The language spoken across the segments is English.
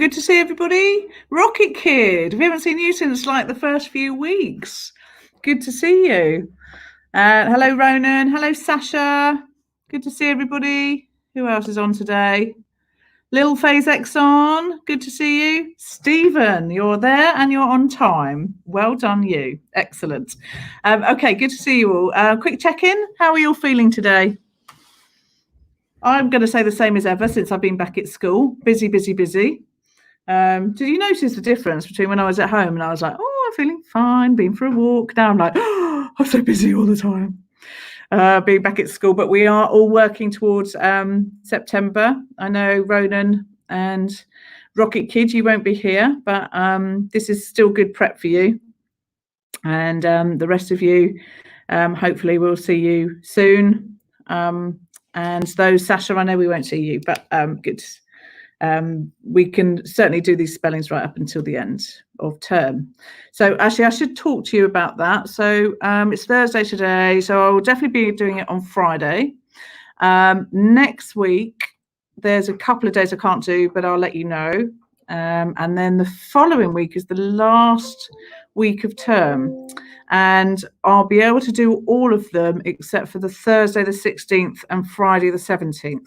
good to see everybody. Rocket Kid, we haven't seen you since like the first few weeks. Good to see you. Hello, Ronan. Hello, Sasha. Good to see everybody. Who else is on today? Lil Phase Exxon, good to see you. Stephen, you're there and you're on time. Well done, you. Excellent. Okay, good to see you all. Quick check-in. How are you all feeling today? I'm going to say the same as ever since I've been back at school. Busy, busy, busy. Did you notice the difference between when I was at home and I was like, oh, I'm feeling fine, been for a walk. Now I'm like, oh, I'm so busy all the time. Being back at school, but we are all working towards September. I know Ronan and Rocket Kid, you won't be here, but this is still good prep for you. And the rest of you, hopefully we'll see you soon. And those, Sasha, I know we won't see you, but good. We can certainly do these spellings right up until the end of term. So actually I should talk to you about that. So it's Thursday today, so I will definitely be doing it on Friday. Next week there's a couple of days I can't do, but I'll let you know. And then the following week is the last week of term, and I'll be able to do all of them except for the Thursday the 16th and Friday the 17th.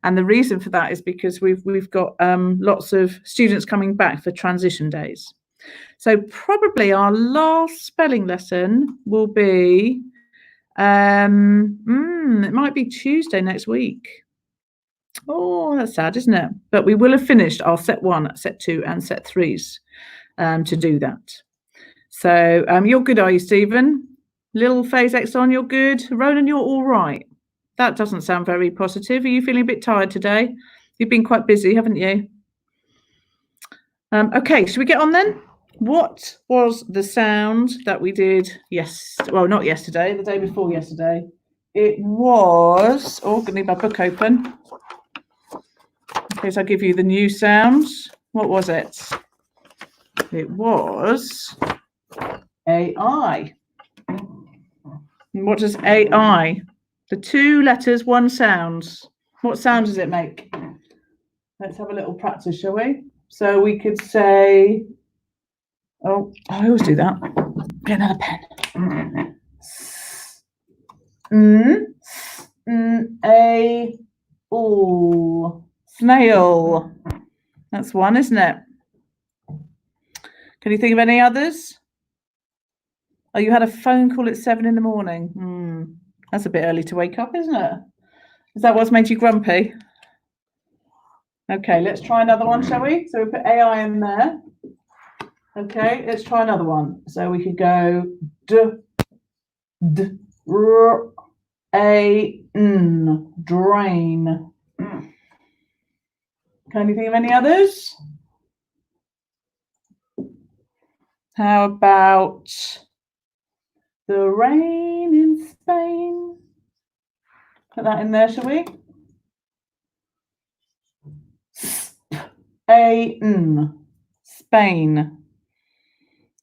And the reason for that is because we've got lots of students coming back for transition days. So probably our last spelling lesson will be, it might be Tuesday next week. Oh, that's sad, isn't it? But we will have finished our set 1, set 2 and set 3s to do that. So you're good, are you, Stephen? Little Phase Exxon, you're good. Ronan, you're all right. That doesn't sound very positive. Are you feeling a bit tired today? You've been quite busy, haven't you? Okay, should we get on then? What was the sound that we did well, not yesterday, the day before yesterday. It was, oh, I need my book open. In case I give you the new sounds. What was it? It was AI. And what does AI? The 2 letters, 1 sound. What sound does it make? Let's have a little practice, shall we? So we could say, oh, I always do that. Get another pen. Snail. That's one, isn't it? Can you think of any others? Oh, you had a phone call at 7 in the morning. That's a bit early to wake up, isn't it? Is that what's made you grumpy? Okay, let's try another one, shall we? So we put AI in there. Okay, let's try another one. So we could go drain. Can you think of any others? How about the rain in Spain? Put that in there, shall we? Spain.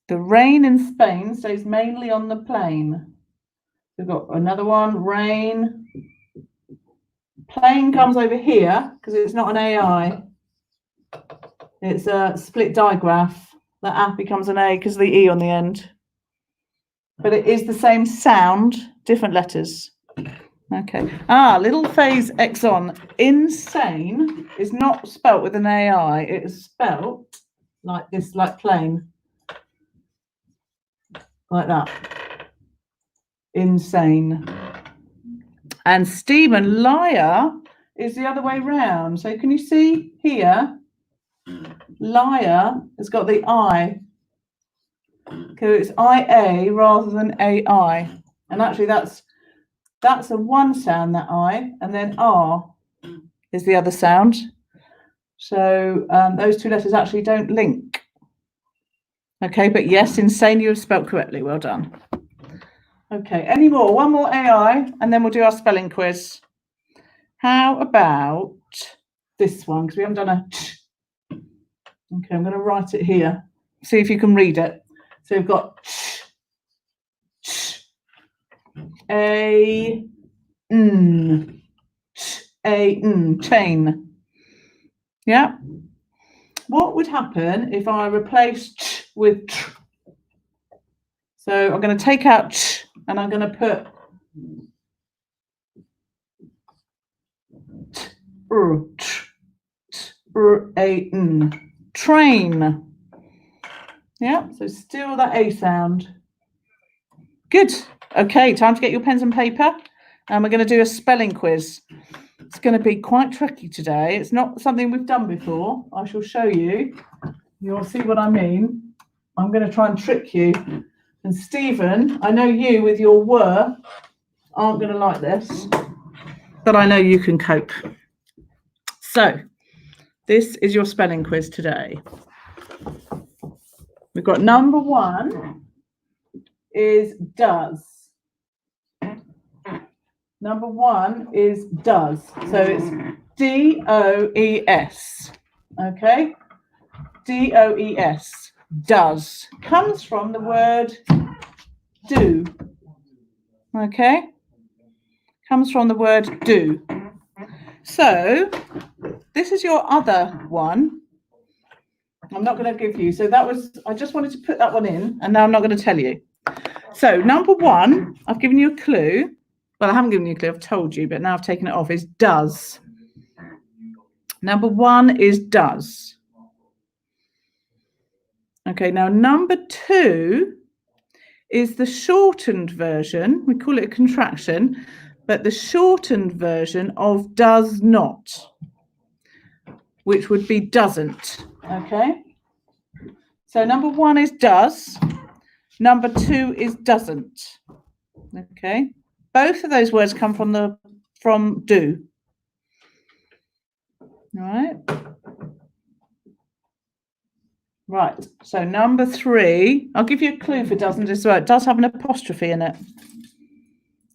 The rain in Spain stays mainly on the plain. We've got another one, rain. Plane comes over here because it's not an AI. It's a split digraph. That app becomes an A because of the E on the end. But it is the same sound, different letters. Okay. Little Phase Exxon. Insane is not spelt with an AI. It is spelt like this, like plain. Like that. Insane. And Stephen, liar is the other way round. So can you see here? Liar has got the I. Okay, it's IA rather than AI. And actually that's a 1 sound, that I, and then R is the other sound. So those 2 letters actually don't link. Okay, but yes, insane, you have spelled correctly. Well done. Okay, any more? One more AI, and then we'll do our spelling quiz. How about this one? Because we haven't done a... Okay, I'm going to write it here. See if you can read it. So we've got chain. Yeah. what would happen if I replace ch with tr? So I'm going to take out ch and I'm going to put train. Yeah, so still that A sound. Good. Okay, time to get your pens and paper. And we're going to do a spelling quiz. It's going to be quite tricky today. It's not something we've done before. I shall show you. You'll see what I mean. I'm going to try and trick you. And Stephen, I know you with your were aren't going to like this, but I know you can cope. So this is your spelling quiz today. We've got number 1 is does. Number 1 is does. So it's D-O-E-S. Okay? D-O-E-S. Does. Comes from the word do. Okay? Comes from the word do. So this is your other one. I'm not going to give you. So that was, I just wanted to put that one in, and now I'm not going to tell you. So number 1, I've given you a clue. Well, I haven't given you a clue, I've told you, but now I've taken it off, is does. Number 1 is does. Okay, now number 2 is the shortened version. We call it a contraction, but the shortened version of does not, which would be doesn't. Okay, so number 1 is does. Number 2 is doesn't. Okay, both of those words come from do. All right. Right, so number 3, I'll give you a clue for doesn't as well. It does have an apostrophe in it,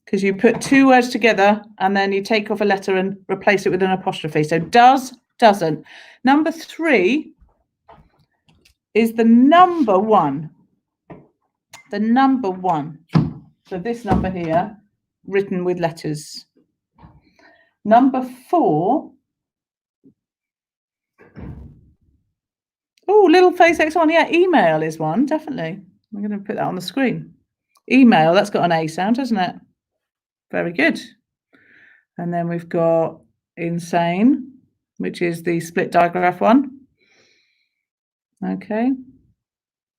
because you put 2 words together and then you take off a letter and replace it with an apostrophe. So does, doesn't. Number 3 is the number 1. The number 1. So this number here, written with letters. Number 4. Oh, little face X on. Yeah, email is one, definitely. I'm going to put that on the screen. Email, that's got an A sound, hasn't it? Very good. And then we've got insane, which is the split digraph one. Okay.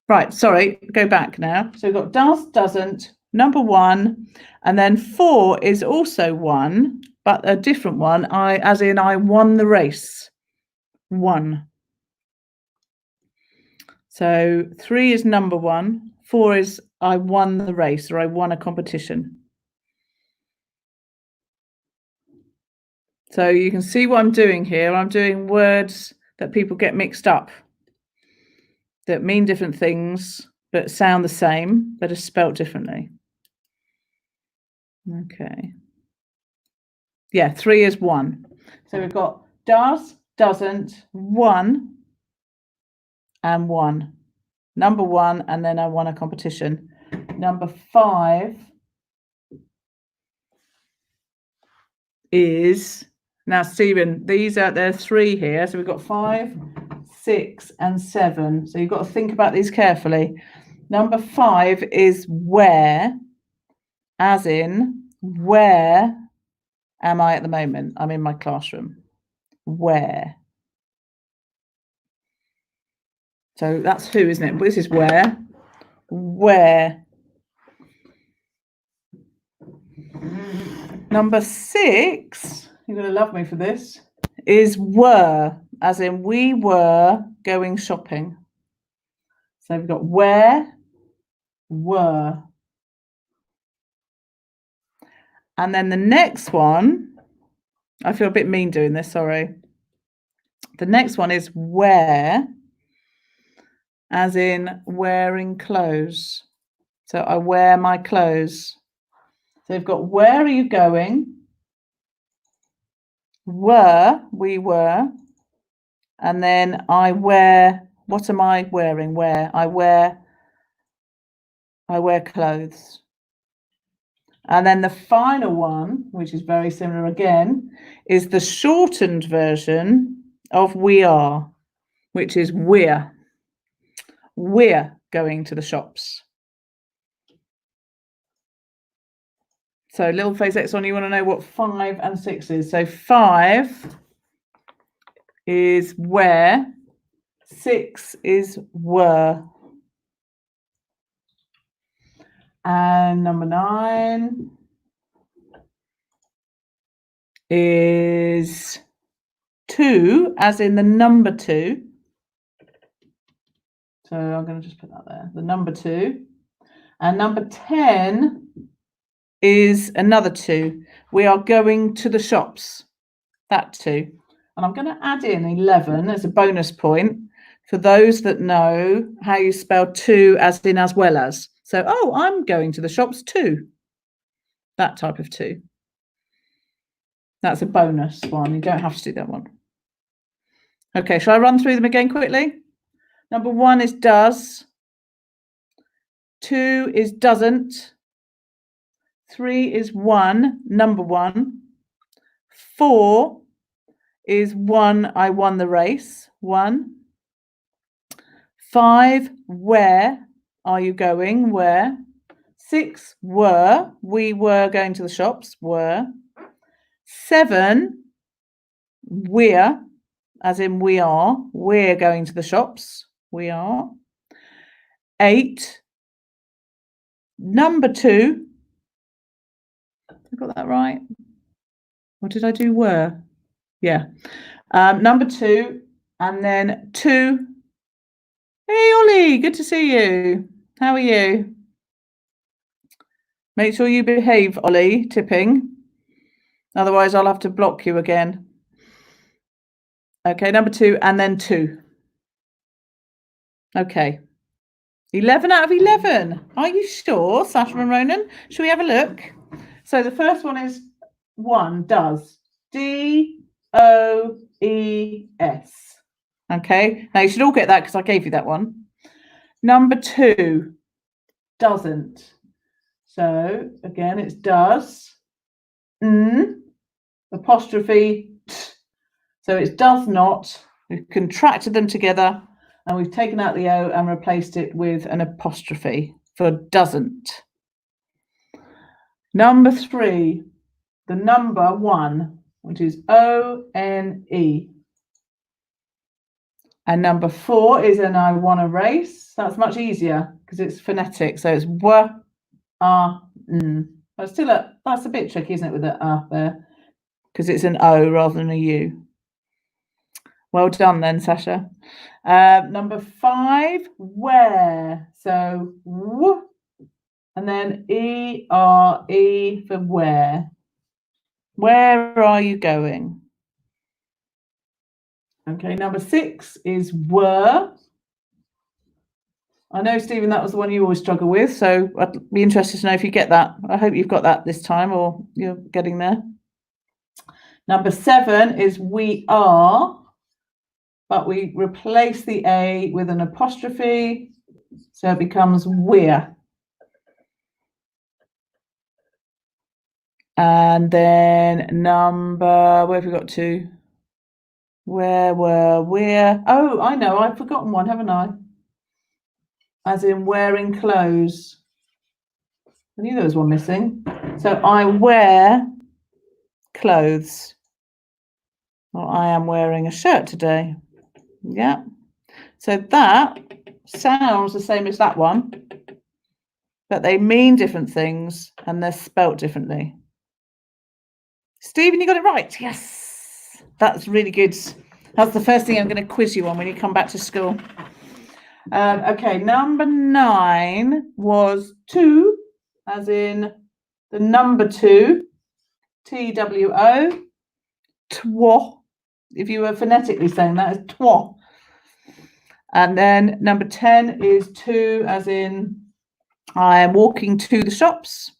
Right, sorry, go back now. So we've got does, doesn't, number 1, and then 4 is also 1, but a different one. As in I won the race. 1. So 3 is number 1. 4 is I won the race, or I won a competition. So you can see what I'm doing here. I'm doing words that people get mixed up, that mean different things, but sound the same, but are spelt differently. Okay. Yeah, 3 is 1. So we've got does, doesn't, 1, and 1. Number 1, and then I won a competition. Number 5 is, now Stephen, there are 3 here. So we've got 5, 6, and 7. So you've got to think about these carefully. Number 5 is where, as in, where am I at the moment? I'm in my classroom. Where. So that's who, isn't it? But this is where. Where. Number 6, you're going to love me for this, is were, as in we were going shopping. So we've got where, were. And then the next one, I feel a bit mean doing this, sorry. The next one is where, as in wearing clothes. So I wear my clothes. So we've got where are you going? Were, we were. And then I wear, what am I wearing? Where? I wear clothes. And then the final one, which is very similar again, is the shortened version of we are. which is we're. We're going to the shops. So little face X on, you want to know what 5 and 6 is. So 5 is where, 6 is were. And number 9 is 2, as in the number 2. So I'm going to just put that there, the number 2. And number 10 is another 2. We are going to the shops, that 2. And I'm going to add in 11 as a bonus point for those that know how you spell to as in as well as. So, oh, I'm going to the shops too. That type of 2. That's a bonus one. You don't have to do that one. Okay, shall I run through them again quickly? Number 1 is does. 2 is doesn't. 3 is one, number 1. 4 is one, I won the race, 1. 5, where are you going, where. 6, were, we were going to the shops, were. 7, we're, as in we are, we're going to the shops, we are. 8, number 2, I got that right? Or did I do were? Yeah. Number 2, and then 2. Hey, Ollie, good to see you. How are you? Make sure you behave, Ollie, tipping. Otherwise, I'll have to block you again. Okay, number 2, and then 2. Okay. 11 out of 11. Are you sure, Sasha and Ronan? Shall we have a look? So the first one is 1, does. D-O-E-S. Okay, now you should all get that because I gave you that one. Number 2, doesn't. So again, it's does. Apostrophe t. So it's does not. We've contracted them together and we've taken out the O and replaced it with an apostrophe for doesn't. Number 3, the number 1, which is O-N-E. And number 4 is an I want to race. That's much easier because it's phonetic. So it's w-a-n. But still, that's a bit tricky, isn't it, with the there? Because it's an O rather than a U. Well done then, Sasha. Number 5, where. So w, and then E-R-E for where. Where are you going? Okay, number 6 is were. I know, Stephen, that was the one you always struggle with, so I'd be interested to know if you get that. I hope you've got that this time or you're getting there. Number 7 is we are, but we replace the A with an apostrophe, so it becomes we're. And then number, where have we got to? Where were we're? Oh, I know, I've forgotten one, haven't I? As in wearing clothes. I knew there was one missing. So I wear clothes. Well, I am wearing a shirt today. Yeah. So that sounds the same as that one, but they mean different things and they're spelt differently. Stephen, you got it right. Yes. That's really good. That's the first thing I'm going to quiz you on when you come back to school. Okay, number 9 was 2, as in the number 2, T-W-O, twa. If you were phonetically saying that, it's twa. And then number 10 is 2, as in I am walking to the shops.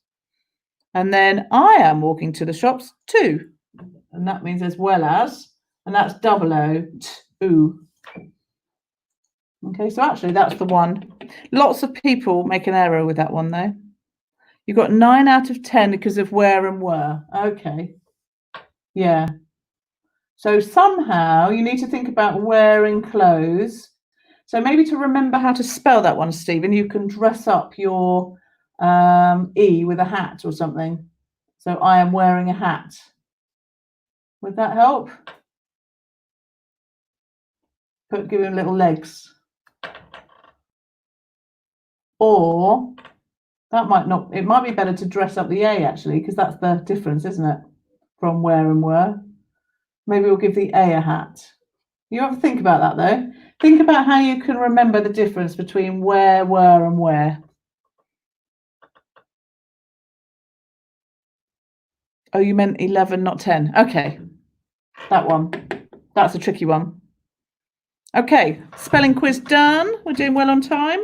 And then I am walking to the shops too. And that means as well as, and that's double O, t-oo. Okay, so actually that's the one. Lots of people make an error with that one though. You got 9 out of 10 because of where and were. Okay. Yeah. So somehow you need to think about wearing clothes. So maybe to remember how to spell that one, Stephen, you can dress up your E with a hat or something. So I am wearing a hat. Would that help? Give him little legs. Or that might not, it might be better to dress up the A actually, because that's the difference, isn't it? From where and were. Maybe we'll give the A hat. You have to think about that though. Think about how you can remember the difference between where, were, and where. Oh, you meant 11, not 10. Okay. That one. That's a tricky one. Okay, spelling quiz done. We're doing well on time.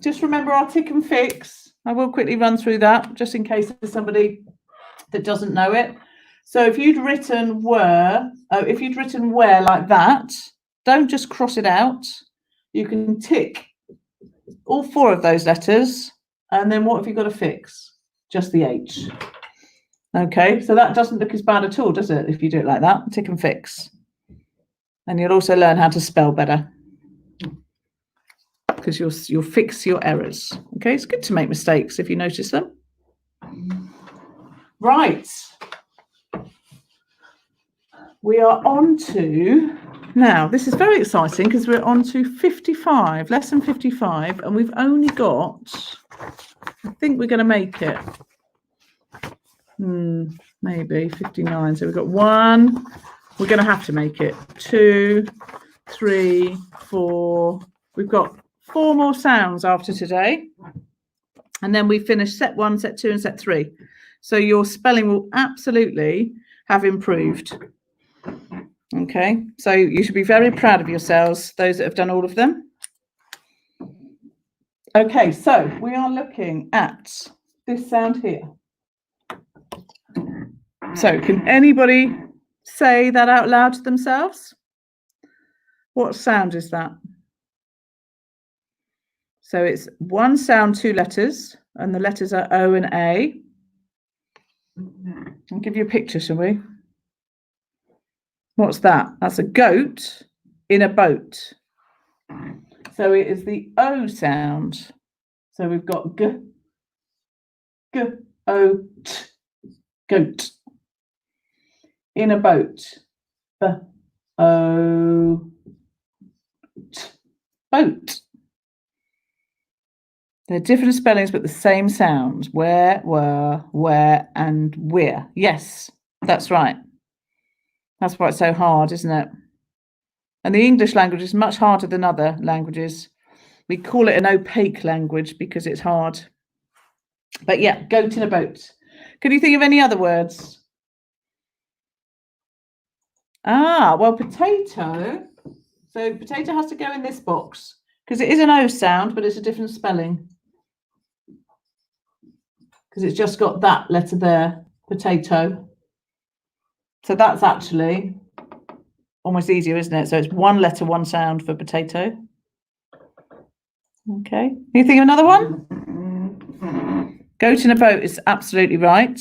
Just remember our tick and fix. I will quickly run through that just in case there's somebody that doesn't know it. So if you'd written where like that, don't just cross it out. You can tick all 4 of those letters, and then what have you got to fix? Just the H. Okay, so that doesn't look as bad at all, does it, if you do it like that? Tick and fix. And you'll also learn how to spell better, because you'll fix your errors. Okay, it's good to make mistakes if you notice them. Right. We are on to, now this is very exciting because we're on to 55, lesson 55, and we've only got, I think we're going to make it. Maybe 59. So we've got 1. We're going to have to make it 2, 3, 4. We've got 4 more sounds after today. And then we finish set 1, set 2, and set 3. So your spelling will absolutely have improved. Okay, so you should be very proud of yourselves, those that have done all of them. Okay, so we are looking at this sound here. So can anybody say that out loud to themselves? What sound is that? So it's 1 sound, 2 letters, and the letters are O and A. I'll give you a picture, shall we? What's that? That's a goat in a boat. So it is the O sound. So we've got G, G, O, T, goat. In a boat. B, O, T, boat. They're different spellings, but the same sounds. Where, were, where, and we're. Yes, that's right. That's why it's so hard, isn't it? And the English language is much harder than other languages. We call it an opaque language because it's hard. But yeah, goat in a boat. Can you think of any other words? Well, potato. So potato has to go in this box because it is an O sound, but it's a different spelling. Because it's just got that letter there, potato. So that's actually almost easier, isn't it? So it's 1 letter, 1 sound for potato. Okay. Can you think of another one? Goat in a boat is absolutely right.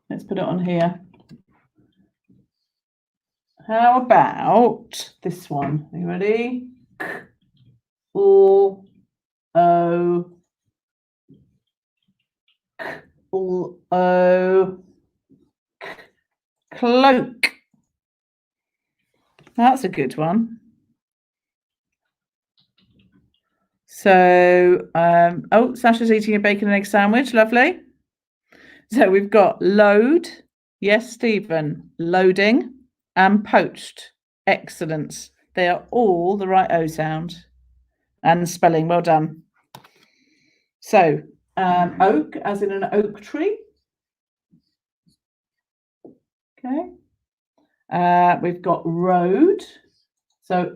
Let's put it on here. How about this one? Are you ready? K, O, O, K, O, K, cloak. That's a good one. So, Sasha's eating a bacon and egg sandwich. Lovely. So we've got load. Yes, Stephen. Loading and poached. Excellent. They are all the right O sound and spelling. Well done. So, oak, as in an oak tree. Okay. We've got road. So,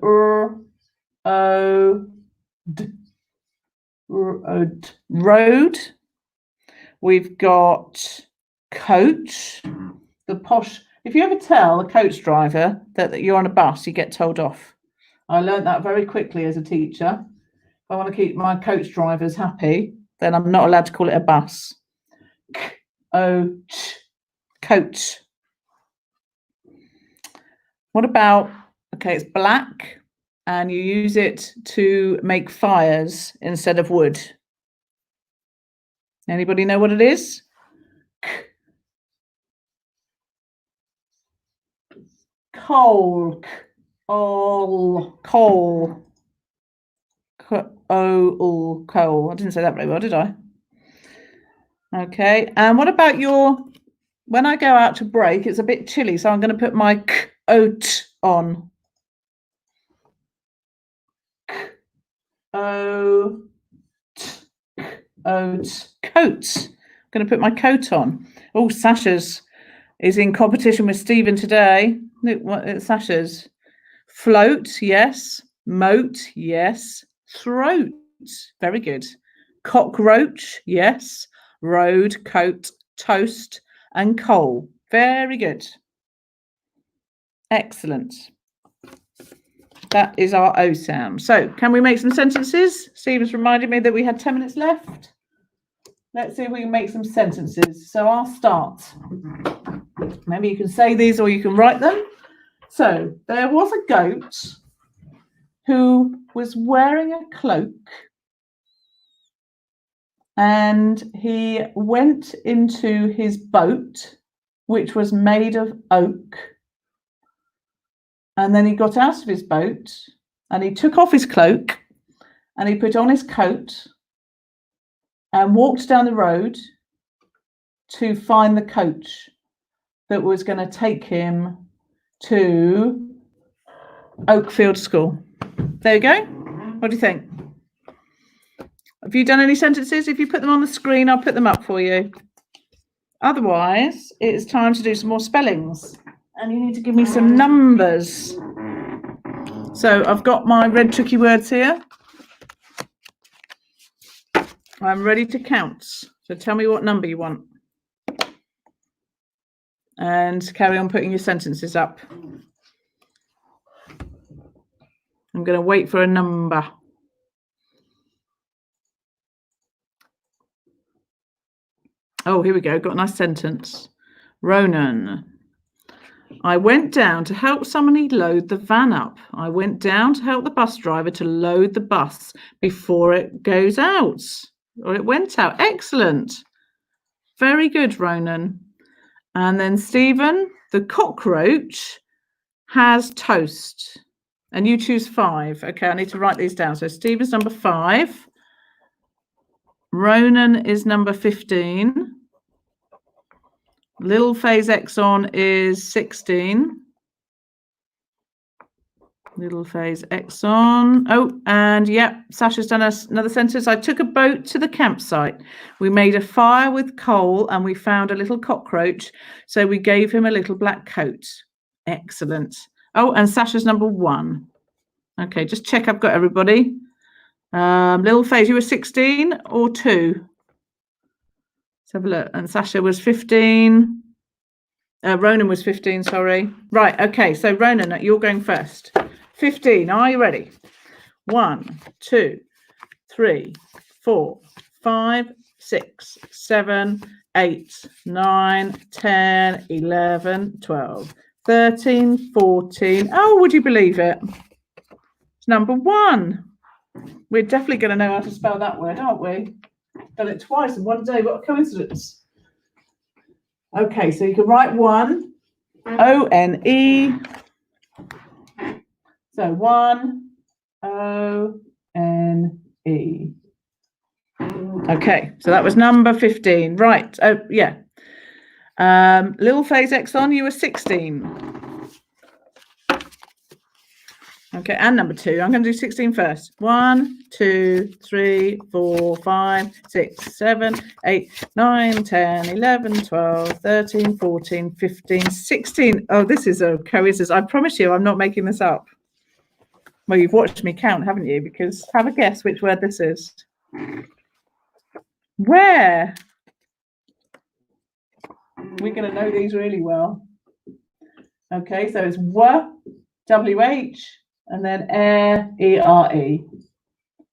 O, D, road. We've got coach. The posh. If you ever tell a coach driver that you're on a bus, you get told off. I learned that very quickly as a teacher. If I want to keep my coach drivers happy, then I'm not allowed to call it a bus. Coat. What about, okay, it's black and you use it to make fires instead of wood. Anybody know what it is? Coal. Coal. Coal. Coal. I didn't say that very well, did I? Okay. And what about when I go out to break, it's a bit chilly, so I'm going to put my coat on. Coat. I'm going to put my coat on. Oh, Sasha's is in competition with Stephen today. Look, what Sasha's. Float, yes. Moat, yes. Throat, very good. Cockroach, yes. Road, coat, toast, and coal. Very good. Excellent. That is our O sound. So can we make some sentences? Stephen's reminded me that we had 10 minutes left. Let's see if we can make some sentences. So I'll start. Maybe you can say these or you can write them. So there was a goat who was wearing a cloak and he went into his boat, which was made of oak. And then he got out of his boat and he took off his cloak and he put on his coat and walked down the road to find the coach that was going to take him to Oakfield School. There you go. What do you think? Have you done any sentences? If you put them on the screen, I'll put them up for you. Otherwise, it's time to do some more spellings. And you need to give me some numbers. So I've got my red tricky words here. I'm ready to count. So tell me what number you want. And carry on putting your sentences up. I'm going to wait for a number. Oh, here we go. Got a nice sentence. Ronan. I went down to help somebody load the van up. I went down to help the bus driver to load the bus before it goes out. Or it went out. Excellent. Very good, Ronan. And then Stephen, the cockroach has toast. And you choose 5. Okay, I need to write these down. So Stephen's number 5. Ronan is number 15. Little Phase Exxon is 16. Little Phase Exxon. Oh, and yep, Sasha's done another sentence. I took a boat to the campsite. We made a fire with coal and we found a little cockroach. So we gave him a little black coat. Excellent. Oh, and Sasha's number 1. Okay, just check I've got everybody. Little Phase, you were 16 or 2? Let's have a look. And Sasha was 15. Ronan was 15, sorry. Right, okay, so Ronan, you're going first. 15, are you ready? 1, 2, 3, 4, 5, 6, 7, 8, 9, 10, 11, 12, 13, 14. Oh, would you believe it? It's number 1. We're definitely going to know how to spell that word, aren't we? Done it twice in one day. What a coincidence. Okay, so you can write 1, O-N-E. So 1, O-N-E. Okay, so that was number 15. Right. Oh, yeah. Little Phase Exxon, you were 16. Okay, and number 2. I'm going to do 16 first. 1, 2, 3, 4, 5, 6, 7, 8, 9, 10, 11, 12, 13, 14, 15, 16. Oh, this is a coincidence. I promise you, I'm not making this up. Well, you've watched me count, haven't you? Because have a guess which word this is. Where? We're going to know these really well. Okay, so it's W-H, and then air, E-R-E.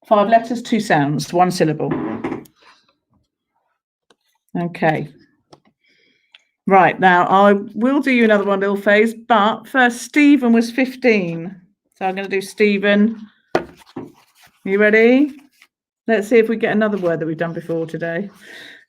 5 letters, 2 sounds, 1 syllable. Okay. Right, now I will do you another one little phase, but first Stephen was 15. So I'm going to do Stephen. You ready? Let's see if we get another word that we've done before today.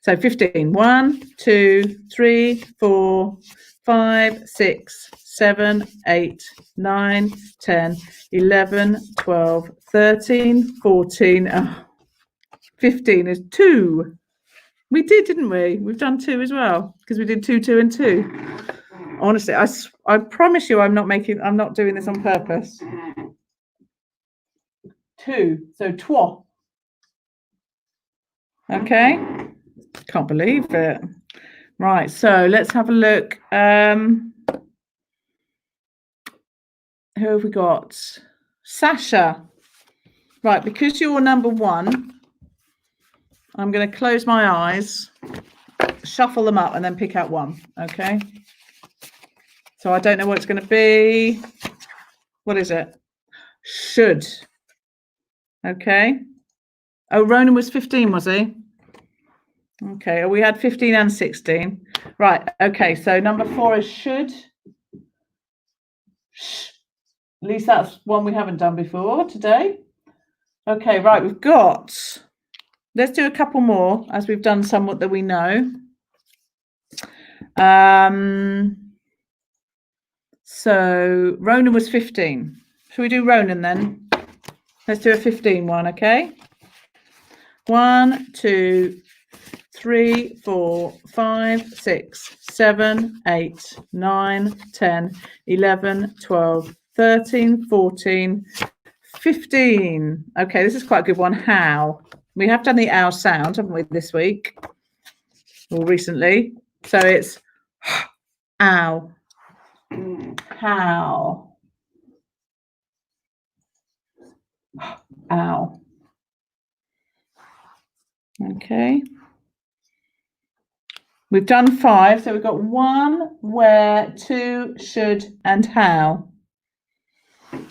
So 15. 1, 2, 3, 4, 5, 6, 7, 8, 9, 10, 11, 12, 13, 14. Oh, 15 is 2. We did, didn't we? We've done 2 as well because we did 2, 2, and 2. Honestly, I promise you, I'm not doing this on purpose. 2, so toi. Okay, can't believe it. Right, so let's have a look. Who have we got? Sasha. Right, because you're number 1, I'm going to close my eyes, shuffle them up, and then pick out one. Okay. So I don't know what it's going to be. What is it? Should. Okay. Oh, Ronan was 15, was he? Okay. We had 15 and 16. Right. Okay. So number 4 is should. At least that's one we haven't done before today. Okay. Right. We've got. Let's do a couple more as we've done somewhat that we know. So Ronan was 15. Shall we do Ronan then? Let's do a 15 one, okay? 1, 2, 3, 4, 5, 6, 7, 8, 9, 10, 11, 12, 13, 14, 15. Okay, this is quite a good one. How? We have done the ow sound, haven't we, this week? Or recently. So it's ow. How? Ow. Okay. We've done 5, so we've got 1, where, 2, should, and how.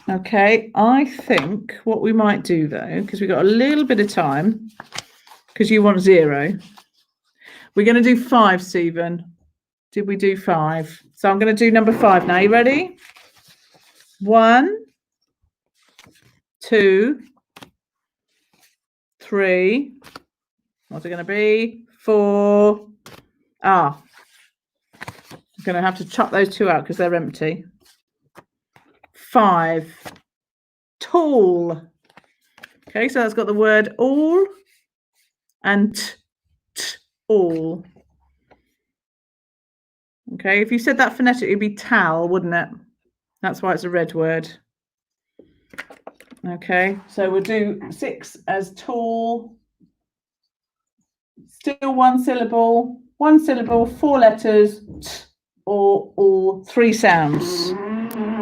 Okay, I think what we might do though, because we've got a little bit of time, because you want 0. We're going to do 5, Stephen. Did we do 5? So I'm going to do number 5 now. You ready? 1, 2, 3. What's it going to be? 4. I'm going to have to chuck those 2 out because they're empty. 5. Tall. Okay, so that's got the word all and all. Okay, if you said that phonetically, it'd be towel, wouldn't it? That's why it's a red word. Okay, so we'll do 6 as tall. Still 1 syllable, 1 syllable, 4 letters, or all 3 sounds.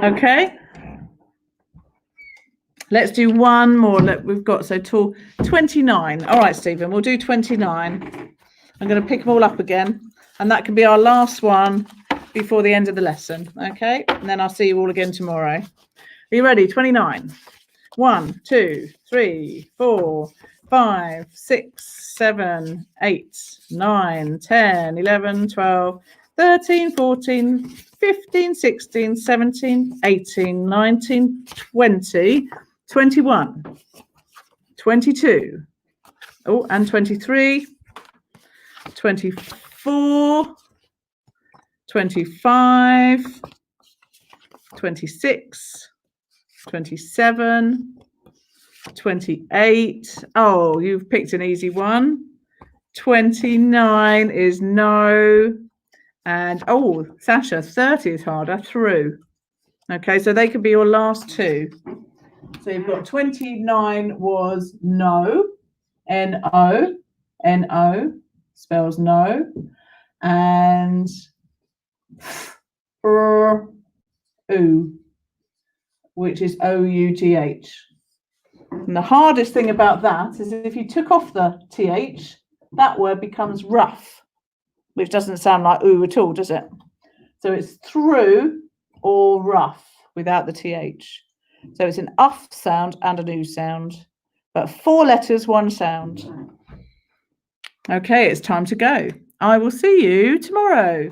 Okay. Let's do one more. Look, we've got so tall. 29. All right, Stephen, we'll do 29. I'm going to pick them all up again, and that can be our last one before the end of the lesson. Okay, and then I'll see you all again tomorrow. Are you ready? 29. 1, 2, 3, 4, 5, 6, 7, 8, 9, 10, 11, 12, 13, 14, 15, 16, 17, 18, 19, 20, 21, 22, oh, and 23, 24, 25, 26, 27, 28. Oh, you've picked an easy one. 29 is no. And oh, Sasha, 30 is harder. Through. Okay, so they could be your last 2. So you've got 29 was no. N-O. N-O spells no. And U, which is O-U-T-H. And the hardest thing about that is if you took off the TH, that word becomes rough, which doesn't sound like ooh at all, does it? So it's through or rough without the TH. So it's an uff sound and an oo sound, but 4 letters, 1 sound. Okay, it's time to go. I will see you tomorrow.